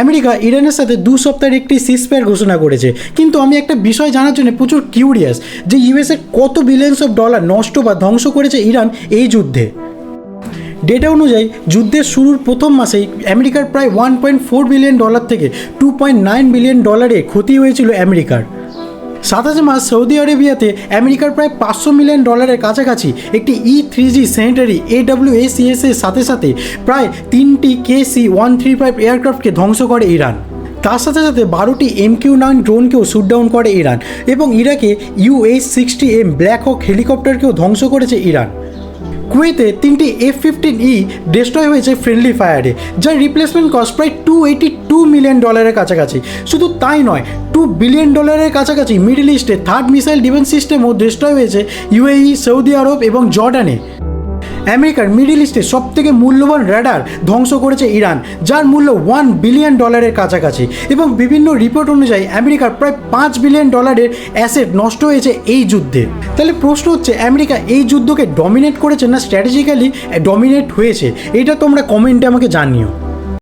America ইরানের সাথে 2 সপ্তাহের একটি সিজফায়ার ঘোষণা করেছে, কিন্তু আমি একটা বিষয় জানার জন্য প্রচুর কিউরিয়াস যে ইউএসএ কত বিলিয়নস অফ ডলার নষ্ট বা ধ্বংস করেছে ইরান এই যুদ্ধে। ডেটা অনুযায়ী যুদ্ধের শুরুর প্রথম মাসেই আমেরিকার প্রায় $1.4 বিলিয়ন থেকে $2.9 বিলিয়ন ক্ষতি হয়েছিল আমেরিকার। 27 মাস সৌদি আরবিয়াতে আমেরিকার প্রায় $500 মিলিয়ন কাছাকাছি একটি E-3G স্যানিটারি AWACS এর সাথে সাথে প্রায় 3টি KC-135 এয়ারক্রাফটকে ধ্বংস করে ইরান। তার সাথে সাথে 12টি MQ-9 ড্রোনকেও শুটডাউন করে ইরান এবং ইরাকে UH-60M ব্ল্যাক হক হেলিকপ্টারকেও ধ্বংস করেছে ইরান। কুয়েতে 3টি F-15E ডিস্ট্রয় হয়েছে ফ্রেন্ডলি ফায়ারে, যার রিপ্লেসমেন্ট কস্ট প্রায় $282 মিলিয়ন কাছাকাছি। শুধু তাই নয়, $2 বিলিয়ন কাছাকাছি মিডল ইস্টে থার্ড মিসাইল ডিফেন্স সিস্টেমও ডিস্ট্রয় হয়েছে UAE, সৌদি আরব এবং জর্ডানে। আমেরিকার মিডল ইস্টে সবথেকে মূল্যবান র্যাডার ধ্বংস করেছে ইরান, যার মূল্য $1 বিলিয়ন কাছাকাছি, এবং বিভিন্ন রিপোর্ট অনুযায়ী আমেরিকার প্রায় $5 বিলিয়ন অ্যাসেট নষ্ট হয়েছে এই যুদ্ধে। তাহলে প্রশ্ন হচ্ছে, আমেরিকা এই যুদ্ধকে ডমিনেট করেছে না স্ট্র্যাটেজিক্যালি ডমিনেট হয়েছে? এটা তোমরা কমেন্টে আমাকে জানিও।